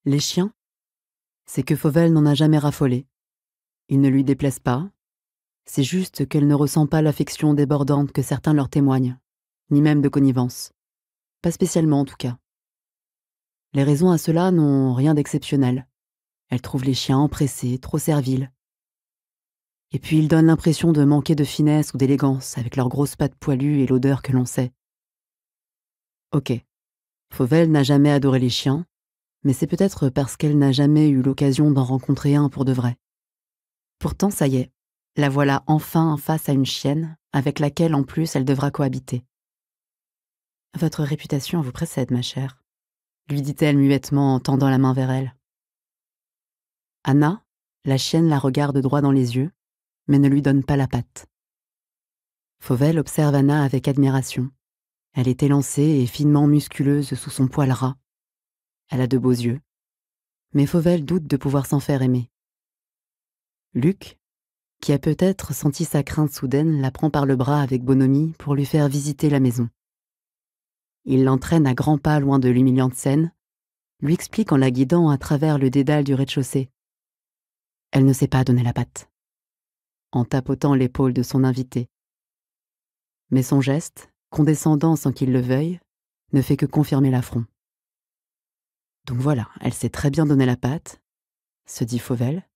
Les chiens, c'est que Fauvel n'en a jamais raffolé. Ils ne lui déplaisent pas, c'est juste qu'elle ne ressent pas l'affection débordante que certains leur témoignent, ni même de connivence. Pas spécialement en tout cas. Les raisons à cela n'ont rien d'exceptionnel. Elle trouve les chiens empressés, trop serviles. Et puis ils donnent l'impression de manquer de finesse ou d'élégance avec leurs grosses pattes poilues et l'odeur que l'on sait. Ok, Fauvel n'a jamais adoré les chiens, mais c'est peut-être parce qu'elle n'a jamais eu l'occasion d'en rencontrer un pour de vrai. Pourtant, ça y est, la voilà enfin face à une chienne avec laquelle en plus elle devra cohabiter. « Votre réputation vous précède, ma chère », lui dit-elle muettement en tendant la main vers elle. Anna, la chienne, la regarde droit dans les yeux, mais ne lui donne pas la patte. Fauvel observe Anna avec admiration. Elle est élancée et finement musculeuse sous son poil ras. Elle a de beaux yeux. Mais Fauvel doute de pouvoir s'en faire aimer. Luc, qui a peut-être senti sa crainte soudaine, la prend par le bras avec bonhomie pour lui faire visiter la maison. Il l'entraîne à grands pas loin de l'humiliante scène, lui explique en la guidant à travers le dédale du rez-de-chaussée. Elle ne sait pas donner la patte, en tapotant l'épaule de son invité. Mais son geste, condescendant sans qu'il le veuille, ne fait que confirmer l'affront. Donc voilà, elle sait très bien donner la patte, se dit Fauvel,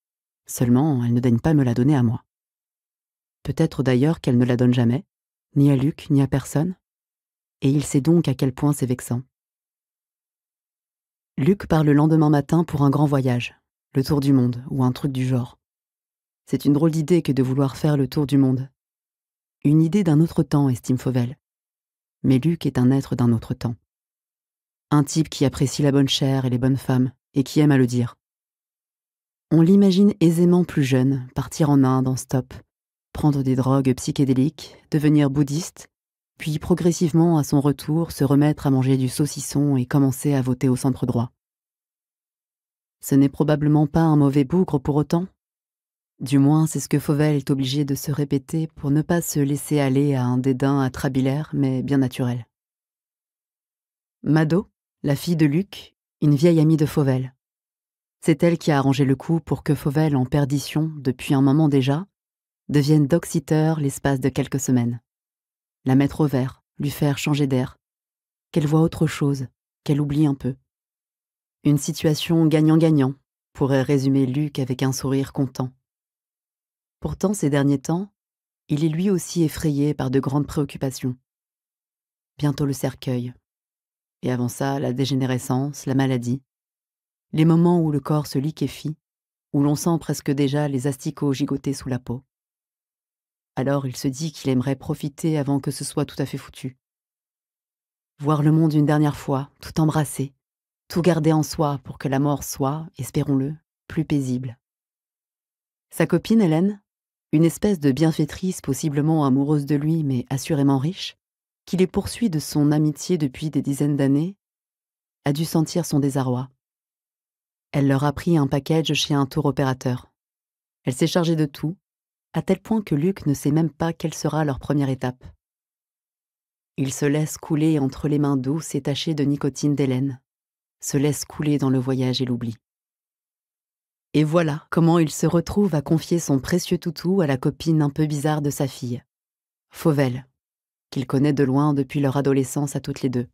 seulement elle ne daigne pas me la donner à moi. Peut-être d'ailleurs qu'elle ne la donne jamais, ni à Luc, ni à personne, et il sait donc à quel point c'est vexant. Luc part le lendemain matin pour un grand voyage, le tour du monde, ou un truc du genre. C'est une drôle d'idée que de vouloir faire le tour du monde. Une idée d'un autre temps, estime Fauvel. Mais Luc est un être d'un autre temps. Un type qui apprécie la bonne chair et les bonnes femmes, et qui aime à le dire. On l'imagine aisément plus jeune, partir en Inde en stop, prendre des drogues psychédéliques, devenir bouddhiste, puis progressivement, à son retour, se remettre à manger du saucisson et commencer à voter au centre droit. Ce n'est probablement pas un mauvais bougre pour autant. Du moins, c'est ce que Fauvel est obligé de se répéter pour ne pas se laisser aller à un dédain atrabilaire, mais bien naturel. Mado, la fille de Luc, une vieille amie de Fauvel. C'est elle qui a arrangé le coup pour que Fauvel, en perdition, depuis un moment déjà, devienne dog-sitter l'espace de quelques semaines. La mettre au vert, lui faire changer d'air, qu'elle voie autre chose, qu'elle oublie un peu. Une situation gagnant-gagnant, pourrait résumer Luc avec un sourire content. Pourtant, ces derniers temps, il est lui aussi effrayé par de grandes préoccupations. Bientôt le cercueil. Et avant ça, la dégénérescence, la maladie. Les moments où le corps se liquéfie, où l'on sent presque déjà les asticots gigoter sous la peau. Alors il se dit qu'il aimerait profiter avant que ce soit tout à fait foutu. Voir le monde une dernière fois, tout embrasser, tout garder en soi pour que la mort soit, espérons-le, plus paisible. Sa copine, Hélène, une espèce de bienfaitrice possiblement amoureuse de lui mais assurément riche, qui les poursuit de son amitié depuis des dizaines d'années, a dû sentir son désarroi. Elle leur a pris un package chez un tour opérateur. Elle s'est chargée de tout, à tel point que Luc ne sait même pas quelle sera leur première étape. Il se laisse couler entre les mains douces et tachées de nicotine d'Hélène, se laisse couler dans le voyage et l'oubli. Et voilà comment il se retrouve à confier son précieux toutou à la copine un peu bizarre de sa fille, Fauvel, qu'il connaît de loin depuis leur adolescence à toutes les deux.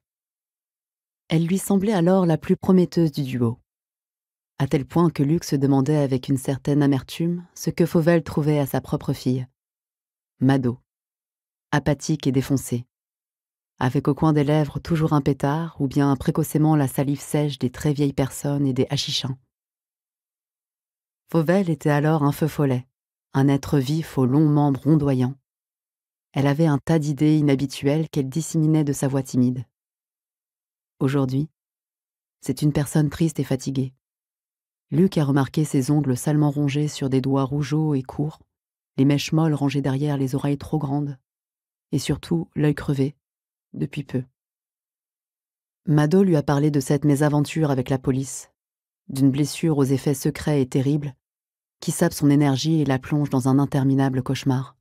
Elle lui semblait alors la plus prometteuse du duo, à tel point que Luc se demandait avec une certaine amertume ce que Fauvel trouvait à sa propre fille. Mado, apathique et défoncée, avec au coin des lèvres toujours un pétard ou bien précocement la salive sèche des très vieilles personnes et des hachichins. Fauvel était alors un feu follet, un être vif aux longs membres ondoyants. Elle avait un tas d'idées inhabituelles qu'elle disséminait de sa voix timide. Aujourd'hui, c'est une personne triste et fatiguée. Luc a remarqué ses ongles salement rongés sur des doigts rougeaux et courts, les mèches molles rangées derrière les oreilles trop grandes, et surtout l'œil crevé, depuis peu. Mado lui a parlé de cette mésaventure avec la police, d'une blessure aux effets secrets et terribles, qui sape son énergie et la plonge dans un interminable cauchemar.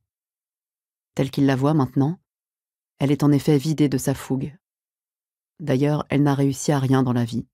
Telle qu'il la voit maintenant, elle est en effet vidée de sa fougue. D'ailleurs, elle n'a réussi à rien dans la vie.